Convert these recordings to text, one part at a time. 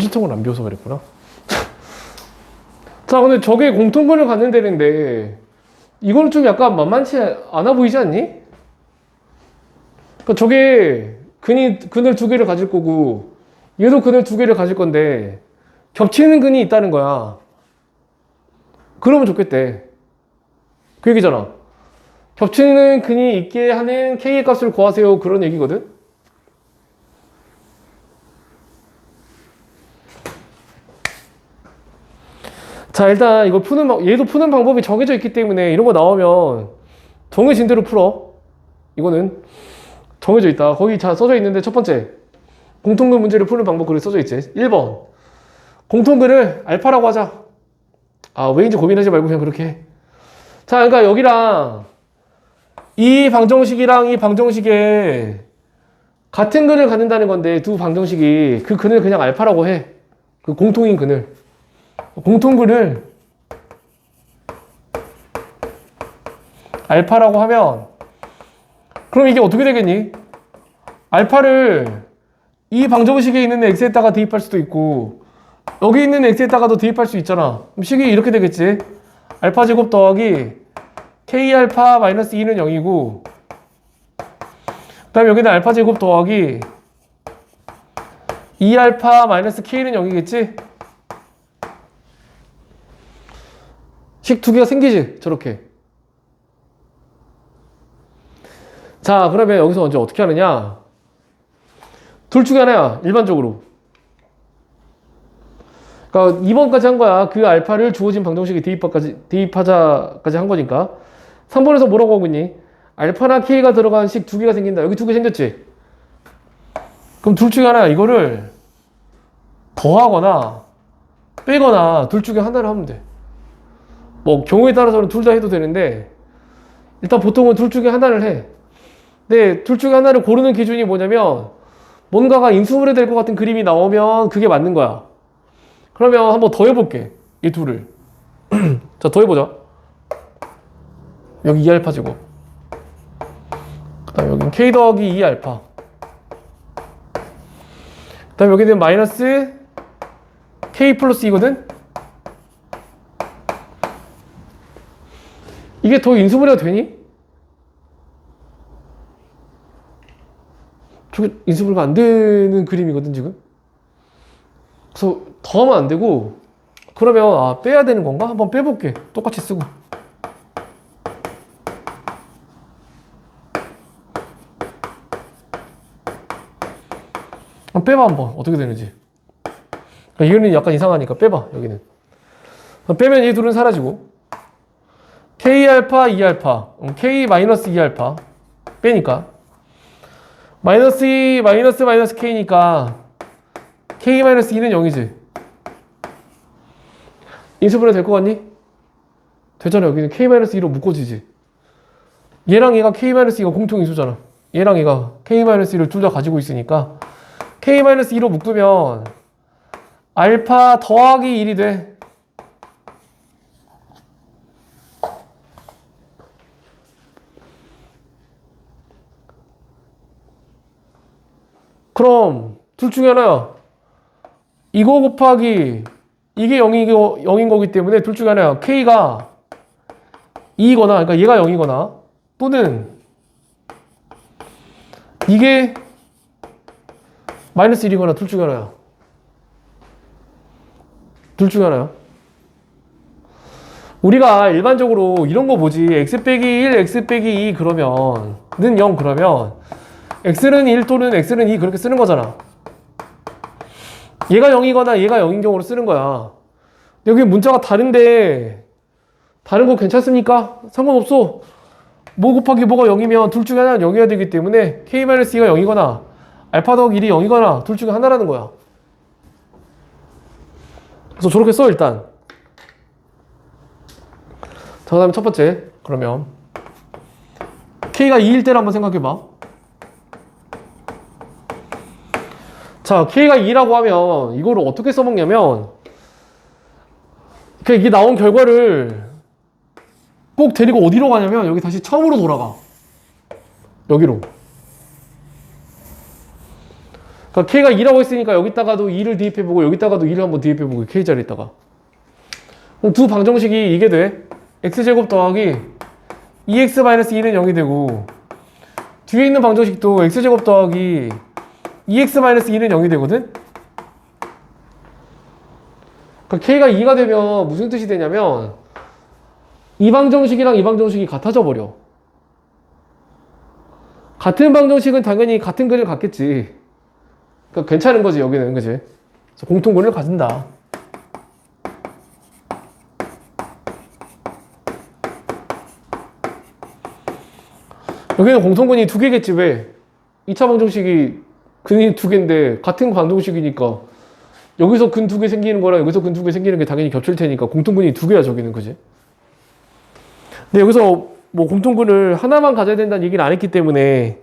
필통을 안 비워서 그랬구나. 자, 근데 저게 공통근을 갖는 데인데 이거는 좀 약간 만만치 않아 보이지 않니? 그러니까 저게 근을 두 개를 가질 거고 얘도 근을 두 개를 가질 건데 겹치는 근이 있다는 거야. 그러면 좋겠대. 그 얘기잖아. 겹치는 근이 있게 하는 K의 값을 구하세요. 그런 얘기거든. 자, 일단 이거 얘도 푸는 방법이 정해져 있기 때문에 이런 거 나오면 정해진 대로 풀어. 이거는 정해져 있다. 거기 자 써져 있는데 첫 번째 공통근 문제를 푸는 방법 그렇게 써져 있지. 1번 공통근을 알파라고 하자. 아, 왜인지 고민하지 말고 그냥 그렇게 해. 자, 그러니까 여기랑 이 방정식이랑 이 방정식에 같은 근을 갖는다는 건데 두 방정식이 그 근을 그냥 알파라고 해. 그 공통인 근을. 공통근을 알파라고 하면 그럼 이게 어떻게 되겠니? 알파를 이 방정식에 있는 x에다가 대입할 수도 있고 여기 있는 x에다가도 대입할 수 있잖아. 그럼 식이 이렇게 되겠지. 알파 제곱 더하기 k 알파 마이너스 2는 0이고 그 다음에 여기는 알파 제곱 더하기 2 알파 마이너스 k는 0이겠지. 식 두 개가 생기지 저렇게. 자, 그러면 여기서 먼저 어떻게 하느냐. 둘 중에 하나야 일반적으로. 그러니까 2번까지 한 거야. 그 알파를 주어진 방정식에 대입하자까지 한 거니까. 3번에서 뭐라고 하고 있니? 알파나 k가 들어간 식 두 개가 생긴다. 여기 두 개 생겼지? 그럼 둘 중에 하나야. 이거를 더하거나 빼거나 둘 중에 하나를 하면 돼. 뭐 경우에 따라서는 둘 다 해도 되는데 일단 보통은 둘 중에 하나를 해. 근데 둘 중에 하나를 고르는 기준이 뭐냐면 뭔가가 인수분해 될 것 같은 그림이 나오면 그게 맞는 거야. 그러면 한번 더 해볼게. 이 둘을. 자, 더 해보자. 여기 2알파 제곱. 그 다음에 여기는 k 더하기 2알파. 그 다음에 여기는 마이너스 k 플러스 2거든? 이게 더 인수분해가 되니? 저게 인수분해가 안 되는 그림이거든, 지금? 그래서 더 하면 안 되고, 그러면, 아, 빼야 되는 건가? 한번 빼볼게. 똑같이 쓰고. 한번 빼봐, 한번. 어떻게 되는지. 그러니까 이거는 약간 이상하니까 빼봐, 여기는. 빼면 이 둘은 사라지고. K알파, 2알파. K 마이너스 2알파. 빼니까. 마이너스 2, 마이너스 K니까. K 마이너스 2는 0이지. 인수분해 될 것 같니? 되잖아. 여기는 K 마이너스 2로 묶어지지. 얘랑 얘가 K 마이너스 2가 공통 인수잖아. 얘랑 얘가 K 마이너스 2를 둘 다 가지고 있으니까. K 마이너스 2로 묶으면 알파 더하기 1이 돼. 그럼 둘 중에 하나야. 이거 곱하기 이게 0인 거기 때문에 둘 중에 하나야. K가 2거나 그러니까 얘가 0이거나 또는 이게 마이너스 1이거나 둘 중에 하나야. 둘 중에 하나야. 우리가 일반적으로 이런 거 보지. x 빼기 1, x 빼기 2 그러면 는 0 그러면 x는 1 또는 x는 2 그렇게 쓰는 거잖아. 얘가 0이거나 얘가 0인 경우로 쓰는 거야. 여기 문자가 다른데 다른 거 괜찮습니까? 상관없어. 뭐 곱하기 뭐가 0이면 둘 중에 하나는 0이어야 되기 때문에 k-2가 0이거나 알파 더하기 1이 0이거나 둘 중에 하나라는 거야. 그래서 저렇게 써 일단. 자, 그 다음에 첫 번째. 그러면 k가 2일 때를 한번 생각해봐. 자, k가 2라고 하면 이거를 어떻게 써먹냐면 이게 나온 결과를 꼭 데리고 어디로 가냐면 여기 다시 처음으로 돌아가. 여기로. 그러니까 K가 2라고 했으니까 여기다가도 2를 대입해보고 여기다가도 2를 한번 대입해보고 K 자리에다가. 그럼 두 방정식이 이게 돼. X제곱 더하기 2X-2는 0이 되고 뒤에 있는 방정식도 X제곱 더하기 2X-2는 0이 되거든? 그러니까 K가 2가 되면 무슨 뜻이 되냐면 이 방정식이랑 이 방정식이 같아져 버려. 같은 방정식은 당연히 같은 근을 갖겠지. 그러니까 괜찮은 거지 여기는, 그지? 그래서 공통근을 가진다. 여기는 공통근이 두 개겠지. 왜? 2차 방정식이 근이 두 개인데 같은 방정식이니까 여기서 근 두 개 생기는 거랑 여기서 근 두 개 생기는 게 당연히 겹칠 테니까 공통근이 두 개야 저기는, 그지? 근데 여기서 뭐 공통근을 하나만 가져야 된다는 얘기를 안 했기 때문에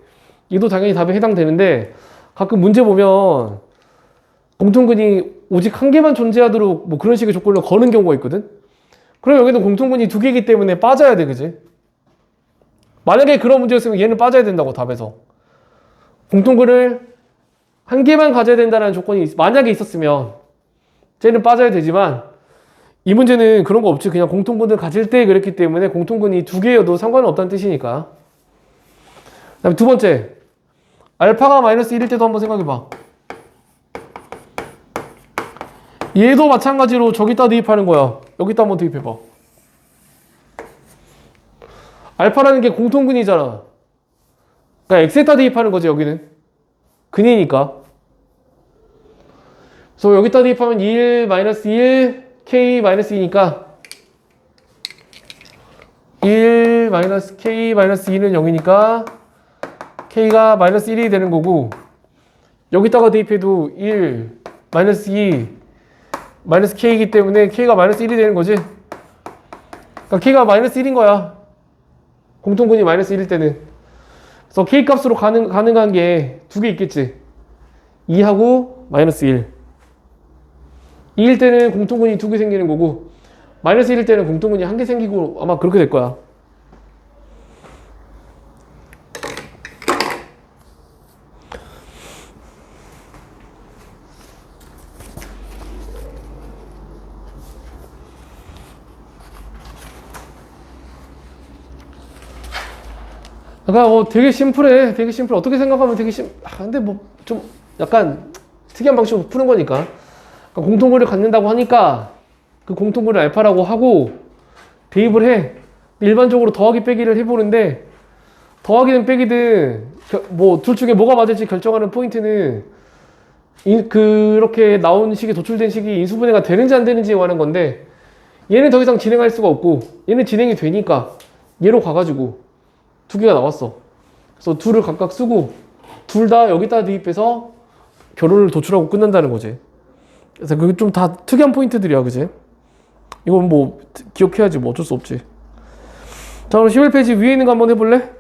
얘도 당연히 답에 해당되는데, 가끔 문제 보면 공통근이 오직 한 개만 존재하도록 뭐 그런 식의 조건을 거는 경우가 있거든? 그럼 여기는 공통근이 두 개이기 때문에 빠져야 돼, 그지? 만약에 그런 문제였으면 얘는 빠져야 된다고, 답에서. 공통근을 한 개만 가져야 된다는 조건이 만약에 있었으면 쟤는 빠져야 되지만 이 문제는 그런 거 없지. 그냥 공통근을 가질 때 그랬기 때문에 공통근이 두 개여도 상관은 없다는 뜻이니까. 그다음에 두 번째, 알파가 마이너스 1일 때도 한번 생각해봐. 얘도 마찬가지로 저기다 대입하는 거야. 여기다 한번 대입해봐. 알파라는 게 공통근이잖아. 그러니까 x에다 대입하는 거지 여기는. 근이니까. 그래서 여기다 대입하면 1 마이너스 1 k 마이너스 2니까 1 마이너스 k 마이너스 2는 0이니까 k가 마이너스 1이 되는 거고, 여기다가 대입해도 1 마이너스 2 마이너스 k이기 때문에 k가 마이너스 1이 되는 거지. 그러니까 k가 마이너스 1인 거야. 공통근이 마이너스 1일 때는. 그래서 k 값으로 가능한 게 두 개 있겠지. 2하고 마이너스 1. 2일 때는 공통근이 두 개 생기는 거고 마이너스 1일 때는 공통근이 한 개 생기고 아마 그렇게 될 거야. 그러니까 뭐 되게 심플해. 되게 심플. 어떻게 생각하면 되게 근데 뭐 좀 약간 특이한 방식으로 푸는 거니까. 그러니까 공통근을 갖는다고 하니까 그 공통근을 알파라고 하고 대입을 해. 일반적으로 더하기 빼기를 해보는데 더하기든 빼기든 뭐 둘 중에 뭐가 맞을지 결정하는 포인트는 그렇게 나온 식이 도출된 식이 인수분해가 되는지 안 되는지에 관한 건데, 얘는 더 이상 진행할 수가 없고 얘는 진행이 되니까 얘로 가가지고 두 개가 나왔어. 그래서 둘을 각각 쓰고 둘 다 여기다 대입해서 결혼을 도출하고 끝난다는 거지. 그래서 그게 좀 다 특이한 포인트들이야, 그지? 이건 뭐 기억해야지, 뭐 어쩔 수 없지. 자, 그럼 11페이지 위에 있는 거 한번 해볼래?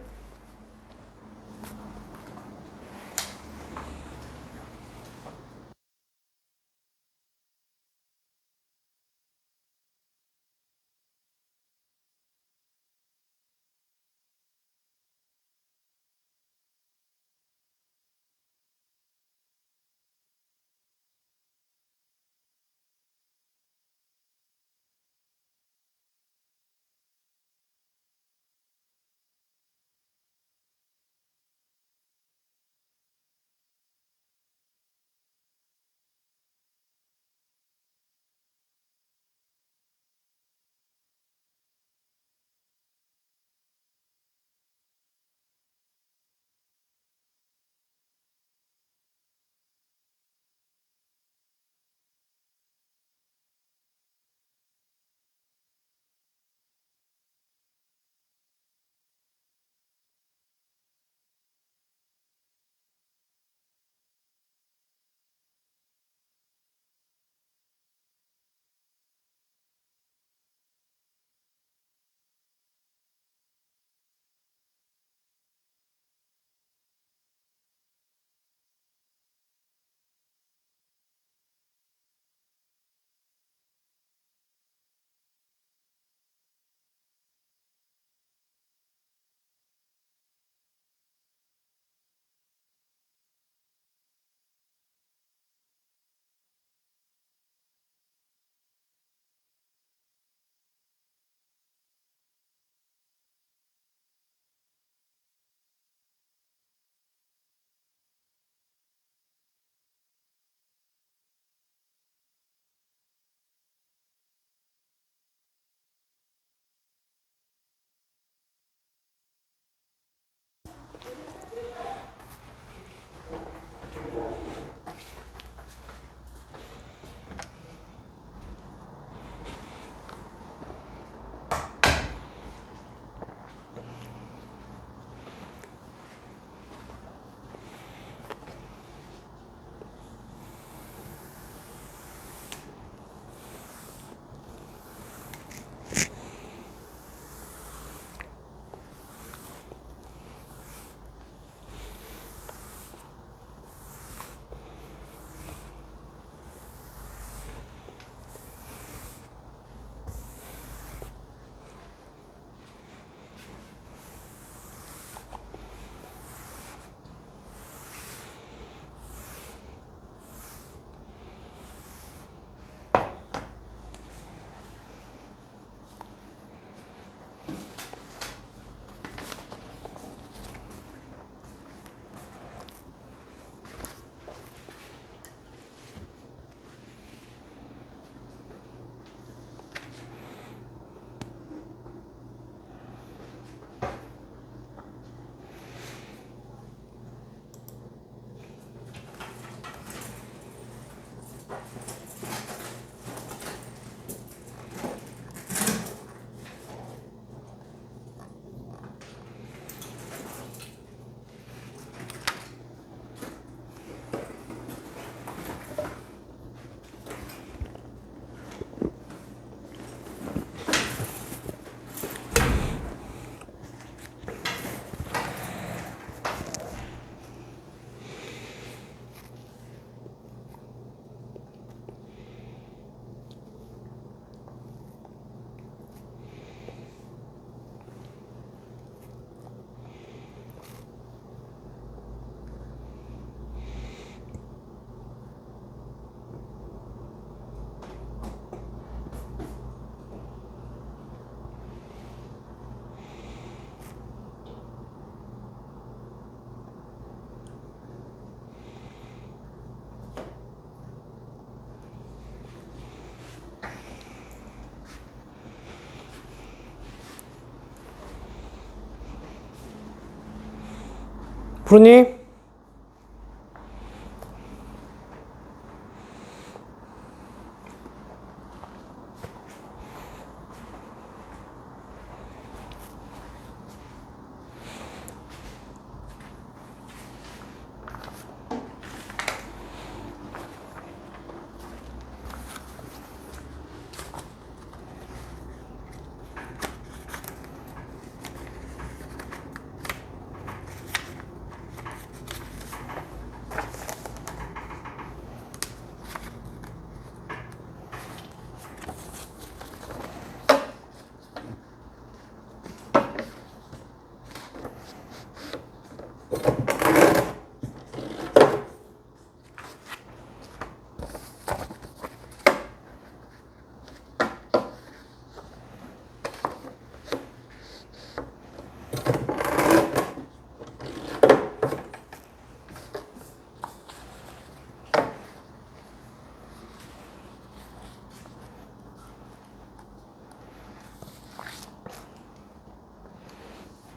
프로님?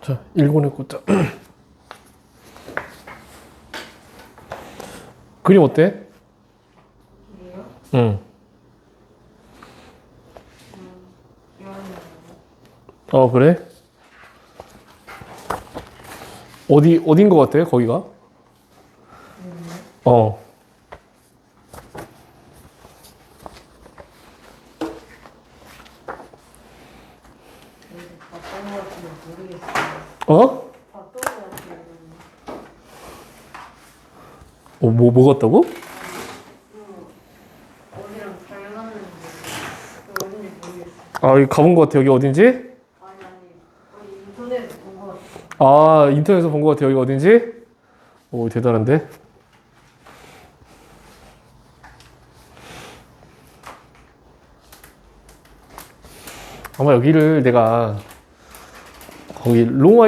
자, 일본의 꽃자. 그림 어때? 이게요? 응. 이거는 그래? 어딘 것 같아, 거기가? 어. 봤던 것 같은데 모르겠어요. 어? 봤던 것 같은데 뭐 같다고? 어디랑 닮았는지 어딘지 모르겠어요. 여기 가본 것 같아. 여기 어딘지? 어디 인터넷에서 본 것 같아요. 인터넷에서 본 것 같아. 여기 어딘지? 오, 대단한데? 아마 여기를 내가 거기 롱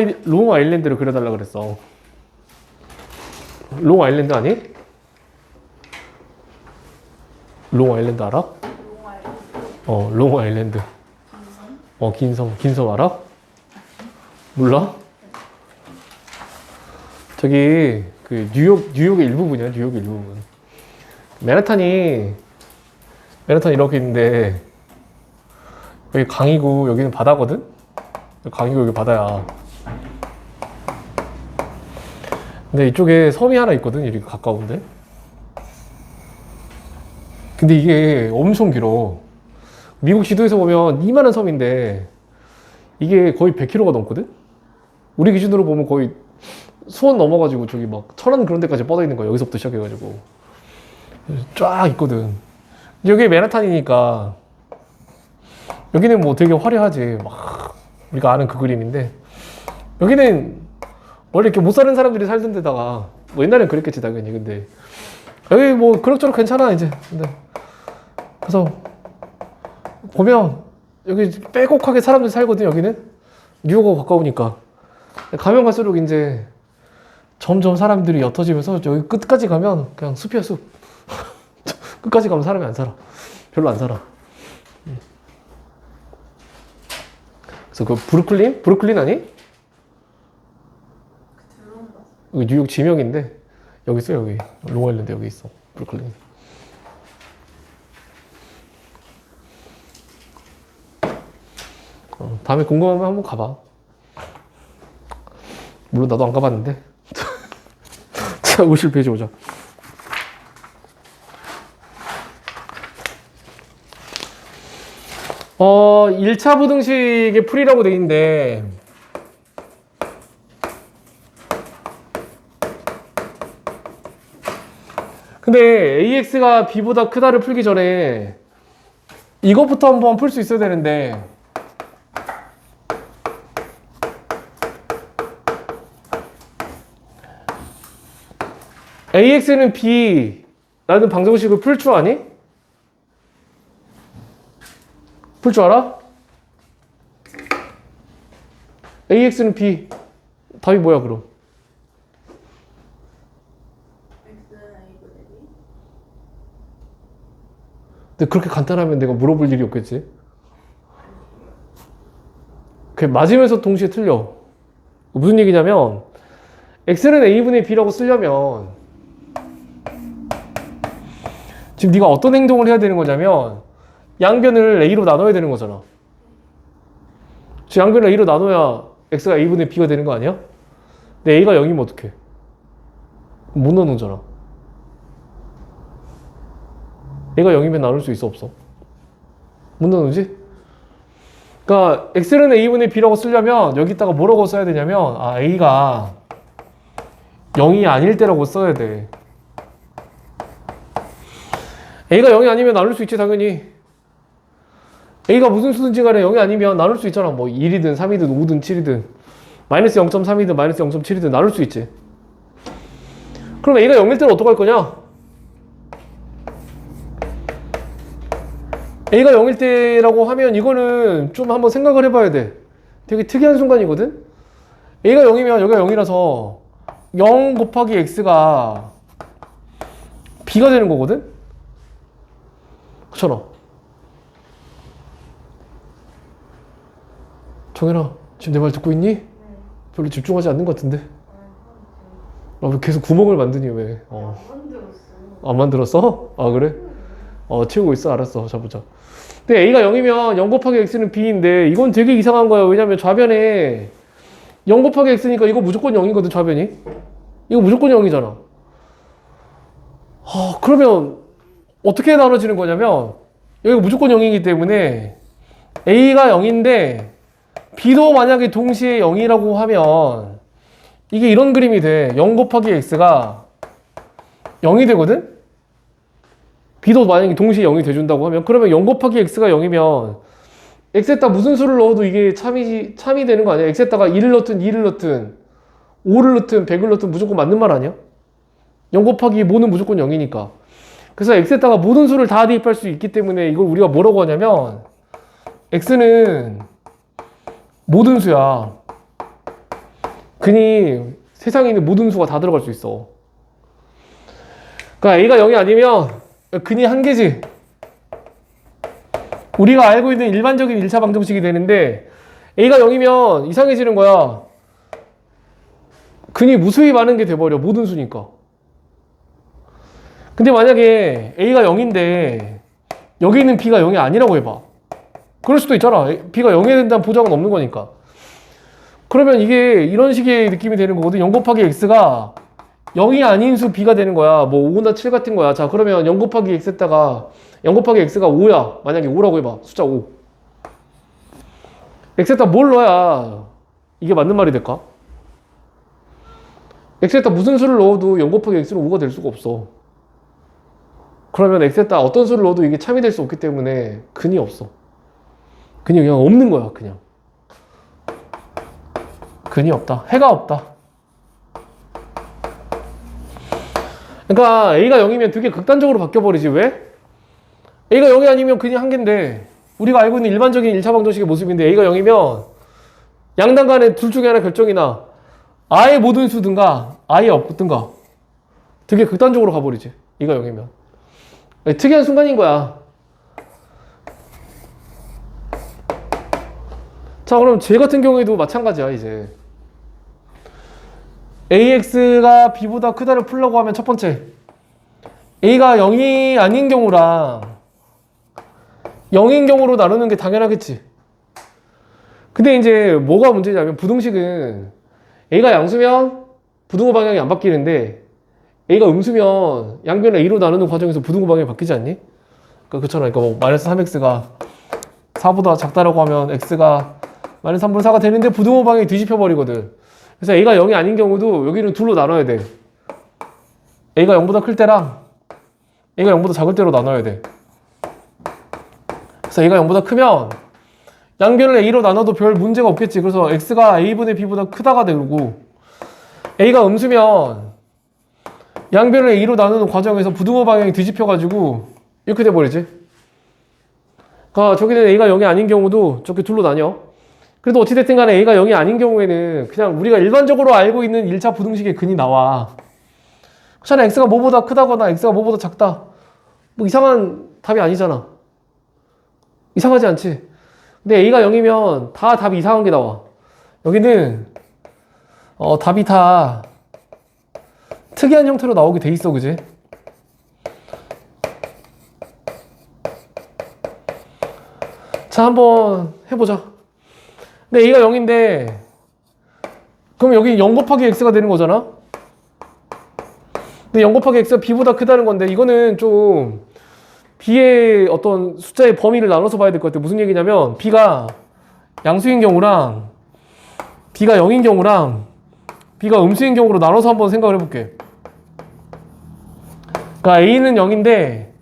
아일랜드를 그려달라 그랬어. 롱 아일랜드 아니? 롱 아일랜드 알아? 롱 아일랜드. 긴 섬 알아? 몰라? 저기 그 뉴욕의 일부분이야. 뉴욕의 일부분. 맨하탄이 이렇게 있는데 여기 강이고 여기는 바다거든? 강이고 여기 바다야. 근데 이쪽에 섬이 하나 있거든. 이렇게 가까운데. 근데 이게 엄청 길어. 미국 지도에서 보면 이만한 섬인데 이게 거의 100km가 넘거든? 우리 기준으로 보면 거의 수원 넘어가지고 저기 막 천안 그런 데까지 뻗어 있는 거야. 여기서부터 시작해가지고. 쫙 있거든. 여기 맨하탄이니까 여기는 뭐 되게 화려하지. 막 우리가 아는 그 그림인데 여기는 원래 이렇게 못 사는 사람들이 살던 데다가 뭐 옛날엔 그랬겠지 당연히. 근데 여기 뭐 그럭저럭 괜찮아 이제. 근데 그래서 보면 여기 빼곡하게 사람들이 살거든. 여기는 뉴욕하고 가까우니까. 가면 갈수록 이제 점점 사람들이 옅어지면서 여기 끝까지 가면 그냥 숲이야 숲. 끝까지 가면 사람이 안 살아. 별로 안 살아. 그래서 그 브루클린 아니? 여기 뉴욕 지명인데 여기 있어. 여기 롱아일랜드 여기 있어. 브루클린. 다음에 궁금하면 한번 가봐. 물론 나도 안 가봤는데. 자, 오실 페이지 오자. 어, 1차 부등식의 풀이라고 돼 있는데 근데 AX가 B보다 크다를 풀기 전에 이것부터 한번 풀 수 있어야 되는데 AX는 B라는 방정식을 풀 줄 아니? 풀 줄 알아? AX는 B. 답이 뭐야 그럼? 근데 그렇게 간단하면 내가 물어볼 일이 없겠지? 그게 맞으면서 동시에 틀려. 무슨 얘기냐면 x는 a분의 b라고 쓰려면 지금 네가 어떤 행동을 해야 되는 거냐면 양변을 a로 나눠야 되는 거잖아. 지금 양변을 a로 나눠야 x가 a분의 b가 되는 거 아니야? 근데 a가 0이면 어떡해? 못 나누잖아. a가 0이면 나눌 수 있어 없어? 못 나누지? 그러니까 x는 a분의 b라고 쓰려면 여기다가 뭐라고 써야 되냐면 a가 0이 아닐 때라고 써야 돼. a가 0이 아니면 나눌 수 있지 당연히. a가 무슨 수든지 간에 0이 아니면 나눌 수 있잖아. 뭐 1이든 3이든 5든 7이든 마이너스 0.3이든 마이너스 0.7이든 나눌 수 있지. 그럼 a가 0일 때는 어떡할 거냐? a가 0일 때라고 하면 이거는 좀 한번 생각을 해봐야 돼. 되게 특이한 순간이거든? a가 0이면 여기가 0이라서 0 곱하기 x가 b가 되는 거거든? 그렇잖아. 정현아, 지금 내 말 듣고 있니? 네. 별로 집중하지 않는 것 같은데? 왜 계속 구멍을 만드니 왜? 안 만들었어. 안 만들었어? 아 그래? 채우고 있어. 알았어. 자 보자. 근데 a가 0이면 0 곱하기 x는 b인데 이건 되게 이상한 거야. 왜냐면 좌변에 0 곱하기 x니까 이거 무조건 0이거든 좌변이. 이거 무조건 0이잖아. 그러면 어떻게 나눠지는 거냐면 여기가 무조건 0이기 때문에 a가 0인데 b도 만약에 동시에 0이라고 하면 이게 이런 그림이 돼. 0 곱하기 x가 0이 되거든? b도 만약에 동시에 0이 돼준다고 하면 그러면 0 곱하기 x가 0이면 x에다 무슨 수를 넣어도 이게 참이 되는 거 아니야? x에다가 1을 넣든 2를 넣든 5를 넣든 100을 넣든 무조건 맞는 말 아니야? 0 곱하기 뭐는 무조건 0이니까. 그래서 x에다가 모든 수를 다 대입할 수 있기 때문에 이걸 우리가 뭐라고 하냐면 x는 모든 수야. 그니 세상에 있는 모든 수가 다 들어갈 수 있어. 그러니까 a가 0이 아니면 근이 한 개지. 우리가 알고 있는 일반적인 1차 방정식이 되는데 a가 0이면 이상해지는 거야. 근이 무수히 많은 게 돼버려. 모든 수니까. 근데 만약에 a가 0인데 여기 있는 b가 0이 아니라고 해봐. 그럴 수도 있잖아. b가 0이 된다는 보장은 없는 거니까. 그러면 이게 이런 식의 느낌이 되는 거거든. 0 곱하기 x가 0이 아닌 수 b가 되는 거야. 뭐 5나 7 같은 거야. 자 그러면 0 곱하기 x에다가 0 곱하기 x가 5야. 만약에 5라고 해봐. 숫자 5. x에다 뭘 넣어야 이게 맞는 말이 될까? x에다 무슨 수를 넣어도 0 곱하기 x는 5가 될 수가 없어. 그러면 x에다 어떤 수를 넣어도 이게 참이 될 수 없기 때문에 근이 없어. 근이 그냥 없는 거야. 그냥 근이 없다. 해가 없다. 그러니까 a가 0이면 되게 극단적으로 바뀌어버리지. 왜? a가 0이 아니면 근이 한 개인데 우리가 알고 있는 일반적인 1차 방정식의 모습인데 a가 0이면 양당 간에 둘 중에 하나 결정이나 아예 모든 수든가 아예 없든가 되게 극단적으로 가버리지. a가 0이면 특이한 순간인 거야. 자 그럼 쟤 같은 경우에도 마찬가지야. 이제 AX가 B보다 크다를 풀려고 하면 첫 번째 A가 0이 아닌 경우랑 0인 경우로 나누는 게 당연하겠지. 근데 이제 뭐가 문제냐면 부등식은 A가 양수면 부등호 방향이 안 바뀌는데 A가 음수면 양변을 A로 나누는 과정에서 부등호 방향이 바뀌지 않니? 그러니까 그렇잖아. 그러니까 뭐 마이너스 3X가 4보다 작다라고 하면 X가 마이너스 3분의 4가 되는데 부등호 방향이 뒤집혀 버리거든. 그래서 A가 0이 아닌 경우도 여기는 둘로 나눠야 돼. A가 0보다 클 때랑 A가 0보다 작을 때로 나눠야 돼. 그래서 A가 0보다 크면 양변을 A로 나눠도 별 문제가 없겠지. 그래서 X가 A분의 B보다 크다가 되고 A가 음수면 양변을 A로 나누는 과정에서 부등호 방향이 뒤집혀가지고 이렇게 돼버리지. 그러니까 저기는 A가 0이 아닌 경우도 저렇게 둘로 나뉘어. 그래도 어찌됐든 간에 A가 0이 아닌 경우에는 그냥 우리가 일반적으로 알고 있는 1차 부등식의 근이 나와. 그렇잖아. X가 뭐보다 크다거나 X가 뭐보다 작다. 뭐 이상한 답이 아니잖아. 이상하지 않지? 근데 A가 0이면 다 답이 이상한 게 나와. 여기는 답이 다 특이한 형태로 나오게 돼 있어, 그지? 자, 한번 해보자. 근데 A가 0인데, 그럼 여기 0 곱하기 X가 되는 거잖아? 근데 0 곱하기 X가 B보다 크다는 건데, 이거는 좀 B의 어떤 숫자의 범위를 나눠서 봐야 될 것 같아. 무슨 얘기냐면, B가 양수인 경우랑, B가 0인 경우랑, B가 음수인 경우로 나눠서 한번 생각을 해볼게. 그러니까 A는 0인데,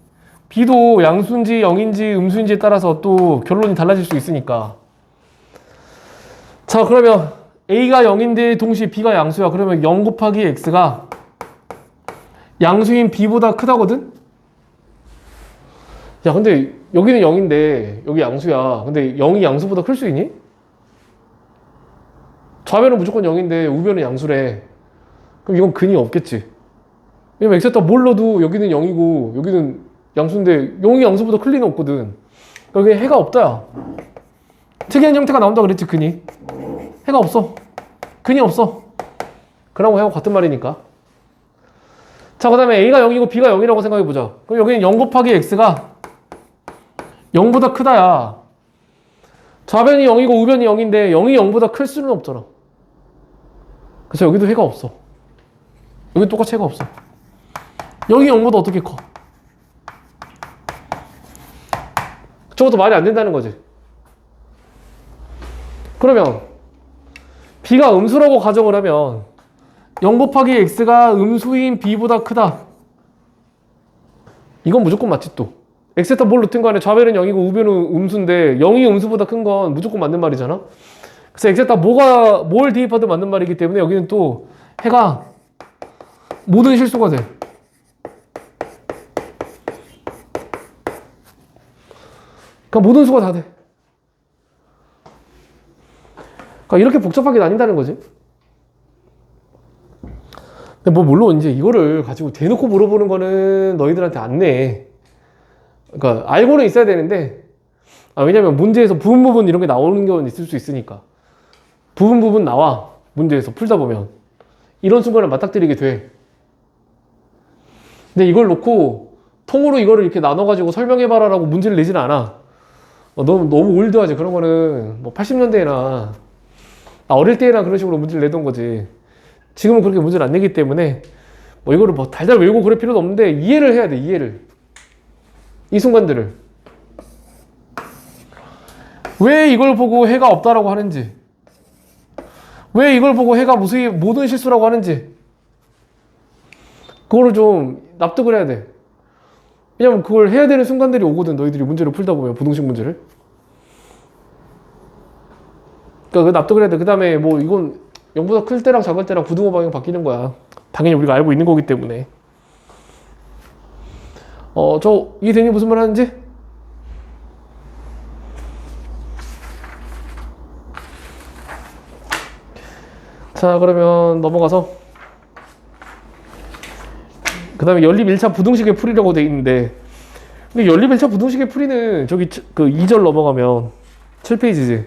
B도 양수인지 0인지 음수인지에 따라서 또 결론이 달라질 수 있으니까. 자, 그러면 A가 0인데 동시에 B가 양수야. 그러면 0 곱하기 X가 양수인 B보다 크다거든? 야, 근데 여기는 0인데 여기 양수야. 근데 0이 양수보다 클 수 있니? 좌변은 무조건 0인데 우변은 양수래. 그럼 이건 근이 없겠지. 왜냐면 X에다 뭘 넣어도 여기는 0이고 여기는 양수인데 0이 양수보다 클 리는 없거든. 여기 해가 없다야. 특이한 형태가 나온다 그랬지, 근이. 해가 없어. 근이 없어. 그랑고 해하고 같은 말이니까. 자, 그 다음에 A가 0이고 B가 0이라고 생각해보자. 그럼 여기는 0 곱하기 X가 0보다 크다야. 좌변이 0이고 우변이 0인데 0이 0보다 클 수는 없잖아. 그래서 여기도 해가 없어. 여기 똑같이 해가 없어. 여기 0보다 어떻게 커? 저것도 말이 안 된다는 거지. 그러면 B가 음수라고 가정을 하면 0 곱하기 X가 음수인 B보다 크다. 이건 무조건 맞지 또. X에다 뭘 넣든 간에 좌변은 0이고 우변은 음수인데 0이 음수보다 큰 건 무조건 맞는 말이잖아. 그래서 X에다 뭘 대입하든 맞는 말이기 때문에 여기는 또 해가 모든 실수가 돼. 그러니까 모든 수가 다 돼. 그러니까 이렇게 복잡하게 나뉜다는 거지. 근데 뭐 물론 이제 이거를 가지고 대놓고 물어보는 거는 너희들한테 안 내. 그러니까 알고는 있어야 되는데, 왜냐면 문제에서 부분 이런 게 나오는 경우는 있을 수 있으니까. 부분 나와. 문제에서 풀다 보면 이런 순간을 맞닥뜨리게 돼. 근데 이걸 놓고 통으로 이거를 이렇게 나눠가지고 설명해봐라라고 문제를 내지는 않아. 너무 올드하지. 그런 거는 뭐 80년대나 어릴 때나 그런 식으로 문제를 내던 거지. 지금은 그렇게 문제를 안 내기 때문에 뭐 이거를 뭐 달달 외우고 그럴 필요도 없는데 이해를 해야 돼. 이해를. 이 순간들을. 왜 이걸 보고 해가 없다라고 하는지, 왜 이걸 보고 해가 모든 실수라고 하는지, 그거를 좀 납득을 해야 돼. 왜냐면 그걸 해야 되는 순간들이 오거든. 너희들이 문제를 풀다 보면 부등식 문제를. 그러니까 그 납득을 해야 돼. 그 다음에 뭐 이건 0보다 클 때랑 작을 때랑 부등호 방향 바뀌는 거야. 당연히 우리가 알고 있는 거기 때문에. 저 이해되니 무슨 말 하는지? 자, 그러면 넘어가서 그 다음에 연립 1차 부등식의 풀이라고 돼 있는데, 근데 연립 1차 부등식의 풀이는 저기 그 2절 넘어가면 7페이지지.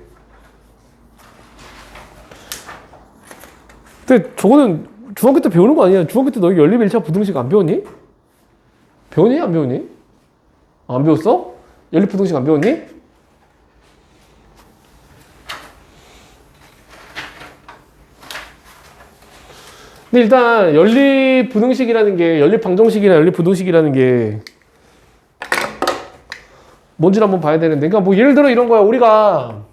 근데 저거는 중학교 때 배우는 거 아니야? 중학교 때 너희 연립 1차 부등식 안 배웠니? 배웠니? 안 배웠니? 안 배웠어? 연립 부등식 안 배웠니? 근데 일단 연립 부등식이라는 게, 연립 방정식이나 연립 부등식이라는 게 뭔지를 한번 봐야 되는데, 그러니까 뭐 예를 들어 이런 거야. 우리가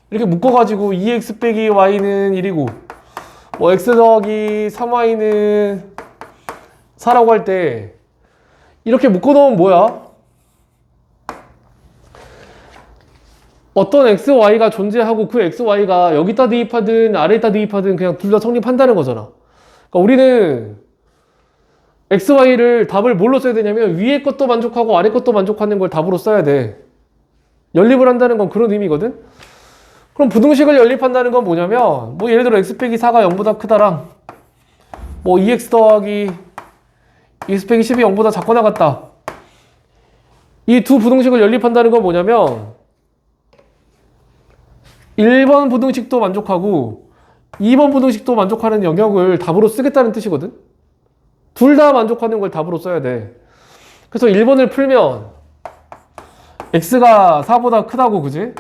이렇게 묶어가지고 2x 빼기 y는 1이고 뭐 x 더하기 3y는 4라고 할 때 이렇게 묶어놓으면 뭐야? 어떤 x, y가 존재하고 그 x, y가 여기다 대입하든 아래에다 대입하든 그냥 둘 다 성립한다는 거잖아. 그러니까 우리는 x, y를 답을 뭘로 써야 되냐면 위에 것도 만족하고 아래 것도 만족하는 걸 답으로 써야 돼. 연립을 한다는 건 그런 의미거든. 그럼 부등식을 연립한다는 건 뭐냐면, 뭐 예를 들어 x 빼기 4가 0보다 크다랑 뭐 2x 더하기 x 빼기 10이 0보다 작거나 같다. 이 두 부등식을 연립한다는 건 뭐냐면 1번 부등식도 만족하고 2번 부등식도 만족하는 영역을 답으로 쓰겠다는 뜻이거든. 둘 다 만족하는 걸 답으로 써야 돼. 그래서 1번을 풀면 x가 4보다 크다고, 그지?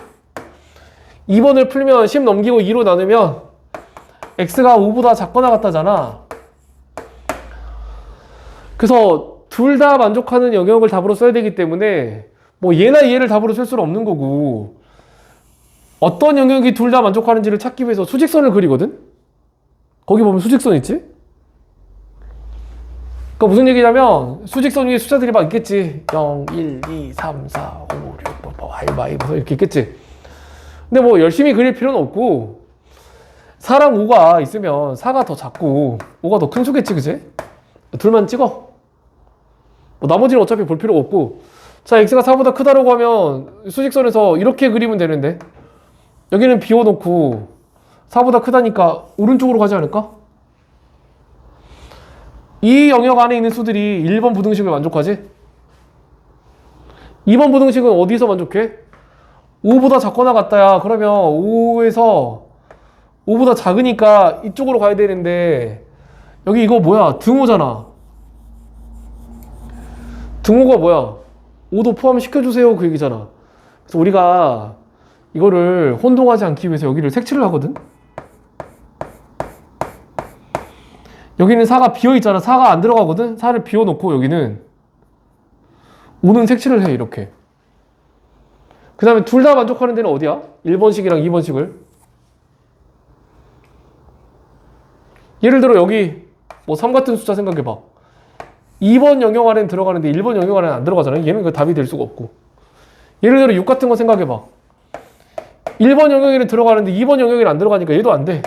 2번을 풀면 10 넘기고 2로 나누면 x가 5보다 작거나 같다잖아. 그래서 둘 다 만족하는 영역을 답으로 써야 되기 때문에 뭐 얘나 얘를 답으로 쓸 수는 없는 거고, 어떤 영역이 둘 다 만족하는지를 찾기 위해서 수직선을 그리거든? 거기 보면 수직선 있지? 그러니까 무슨 얘기냐면 수직선 위에 숫자들이 막 있겠지. 0, 1, 2, 3, 4, 5, 6, 뭐 알바이브 이렇게 있겠지. 근데 뭐 열심히 그릴 필요는 없고, 4랑 5가 있으면 4가 더 작고 5가 더 큰 수겠지, 그지? 둘만 찍어. 뭐 나머지는 어차피 볼 필요가 없고. 자, x가 4보다 크다라고 하면 수직선에서 이렇게 그리면 되는데, 여기는 비워놓고 4보다 크다니까 오른쪽으로 가지 않을까? 이 영역 안에 있는 수들이 1번 부등식을 만족하지? 2번 부등식은 어디서 만족해? 5보다 작거나 같다야. 그러면 5에서 5보다 작으니까 이쪽으로 가야 되는데, 여기 이거 뭐야? 등호잖아. 등호가 뭐야? 5도 포함시켜주세요, 그 얘기잖아. 그래서 우리가 이거를 혼동하지 않기 위해서 여기를 색칠을 하거든? 여기는 4가 비어있잖아. 4가 안 들어가거든? 4를 비워놓고 여기는 5는 색칠을 해, 이렇게. 그 다음에 둘 다 만족하는 데는 어디야? 1번식이랑 2번식을. 예를 들어 여기 뭐 3 같은 숫자 생각해봐. 2번 영역 안에는 들어가는데 1번 영역 안에는 안 들어가잖아. 얘는 그 답이 될 수가 없고. 예를 들어 6 같은 거 생각해봐. 1번 영역에는 들어가는데 2번 영역에는 안 들어가니까 얘도 안 돼.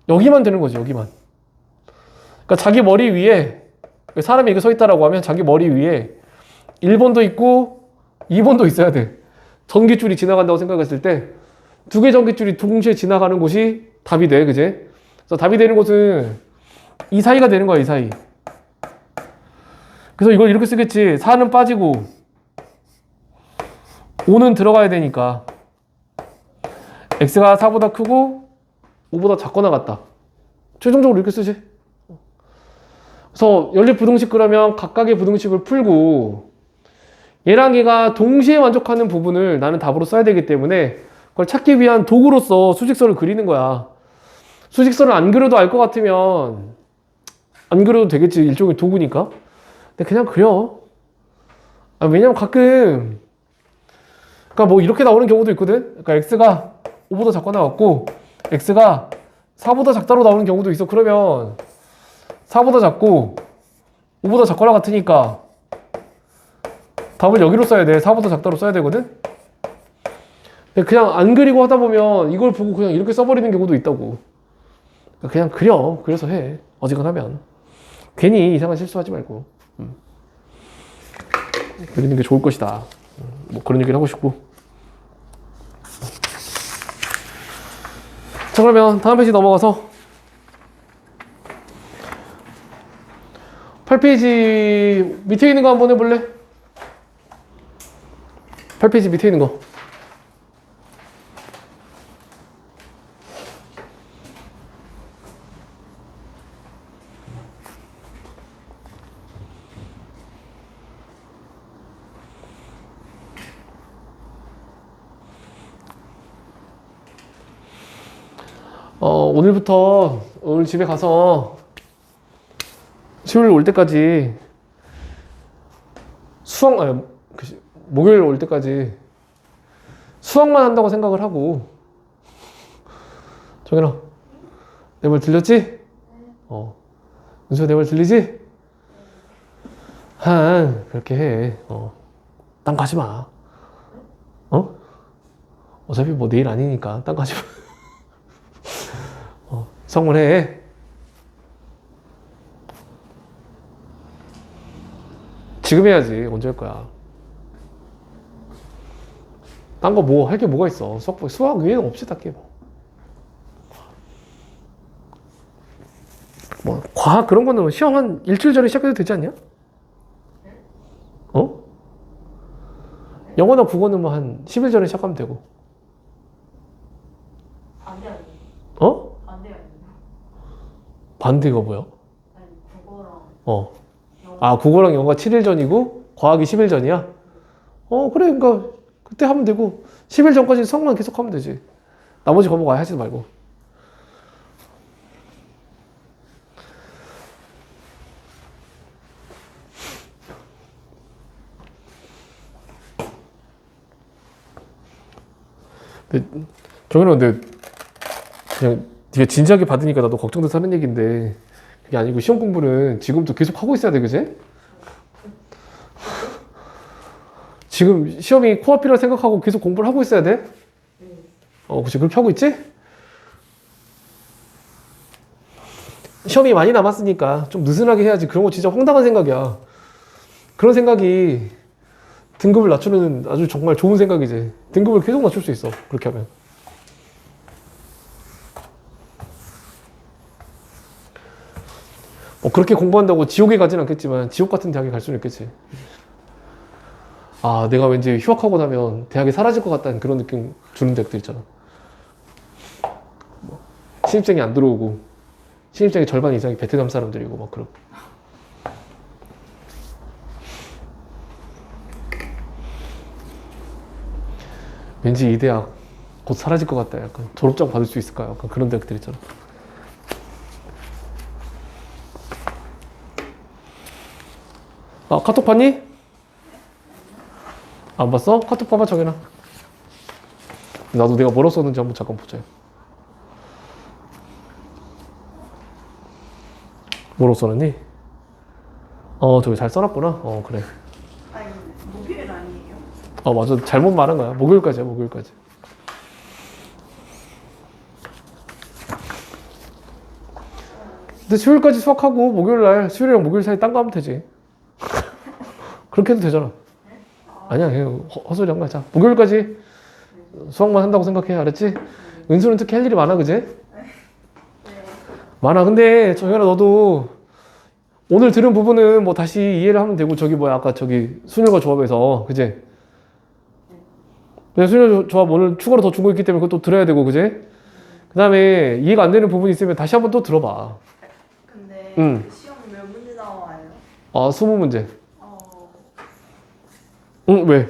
여기만 되는 거지, 여기만. 그러니까 자기 머리 위에, 사람이 이렇게 서 있다라고 하면 자기 머리 위에 1번도 있고 2번도 있어야 돼. 전깃줄이 지나간다고 생각했을 때 두 개 전깃줄이 동시에 지나가는 곳이 답이 돼, 그제? 그래서 답이 되는 곳은 이 사이가 되는 거야, 이 사이. 그래서 이걸 이렇게 쓰겠지. 4는 빠지고 5는 들어가야 되니까 x가 4보다 크고 5보다 작거나 같다. 최종적으로 이렇게 쓰지. 그래서 연립 부등식 그러면 각각의 부등식을 풀고 얘랑 얘가 동시에 만족하는 부분을 나는 답으로 써야 되기 때문에 그걸 찾기 위한 도구로서 수직선을 그리는 거야. 수직선을 안 그려도 알 것 같으면 안 그려도 되겠지. 일종의 도구니까. 근데 그냥 그려. 왜냐면 가끔 그러니까 뭐 이렇게 나오는 경우도 있거든. 그러니까 x가 5보다 작거나 같고 x가 4보다 작다로 나오는 경우도 있어. 그러면 4보다 작고 5보다 작거나 같으니까 답을 여기로 써야 돼. 4보다 작다로 써야 되거든. 그냥 안 그리고 하다 보면 이걸 보고 그냥 이렇게 써버리는 경우도 있다고. 그냥 그려. 그래서 해. 어지간하면. 괜히 이상한 실수하지 말고. 그리는 게 좋을 것이다. 뭐 그런 얘기를 하고 싶고. 자, 그러면 다음 페이지 넘어가서 8페이지 밑에 있는 거 한번 해볼래? 8페이지 밑에 있는 거. 오늘부터 오늘 집에 가서 수요일 올 때까지 목요일 올 때까지 수학만 한다고 생각을 하고. 정현아, 내 말 들렸지? 은수야, 내 말 들리지? 그렇게 해. 딴 거 하지 마. 어차피 뭐 내일 아니니까 딴 거 하지 마. 수학만 해. 지금 해야지. 언제 할 거야? 딴 거 뭐 할 게 뭐가 있어? 수학 외에는 없지, 딱히 뭐 과학 그런 거는 시험 한 일주일 전에 시작해도 되지 않냐? 영어나 국어는 뭐 한 10일 전에 시작하면 되고. 반대 아니에요? 어? 반대 아니에요? 반대가 뭐야? 아니 국어랑 국어랑 영어가 7일 전이고 과학이 10일 전이야? 그래. 그러니까 그때 하면 되고 10일 전까지 수학만 계속 하면 되지. 나머지 과목 아예 하지 말고. 근데 그냥 네가 진지하게 받으니까 나도 걱정돼서 하는 얘기인데 그게 아니고 시험 공부는 지금도 계속 하고 있어야 돼, 그지? 지금 시험이 코앞이라 생각하고 계속 공부를 하고 있어야 돼? 그치. 그렇게 하고 있지? 시험이 많이 남았으니까 좀 느슨하게 해야지. 그런 거 진짜 황당한 생각이야. 그런 생각이 등급을 낮추는 아주 정말 좋은 생각이지. 등급을 계속 낮출 수 있어. 그렇게 하면. 그렇게 공부한다고 지옥에 가진 않겠지만 지옥 같은 대학에 갈 수는 있겠지. 내가 왠지 휴학하고 나면 대학이 사라질 것 같다는 그런 느낌 주는 대학들 있잖아. 신입생이 안 들어오고 신입생의 절반 이상이 베트남 사람들이고 막 그러고. 왠지 이 대학 곧 사라질 것 같다. 약간 졸업장 받을 수 있을까? 약간 그런 대학들 있잖아. 카톡 봤니? 안 봤어? 카톡 봐봐, 정현아. 나도 내가 뭐라고 썼는지 한번 잠깐 보자. 뭐라고 써놨니? 저기 잘 써놨구나. 그래. 아니, 목요일 아니에요? 맞아. 잘못 말한 거야. 목요일까지야, 목요일까지. 근데 수요일까지 수학하고 목요일날 수요일이랑 목요일 사이 딴 거 하면 되지. 그렇게 해도 되잖아. 아니야, 헛소리 한 거야. 자, 목요일까지 수학만 한다고 생각해. 알았지? 은수는 특히 할 일이 많아, 그제? 많아. 근데 정현아, 너도 오늘 들은 부분은 뭐 다시 이해를 하면 되고, 아까 순열과 조합에서, 그제? 순열 조합 오늘 추가로 더 준 거 있기 때문에 그것도 들어야 되고, 그제? 그 다음에 이해가 안 되는 부분이 있으면 다시 한번 또 들어봐. 근데 응. 시험 몇 문제 나와요? 20문제. 응, 왜?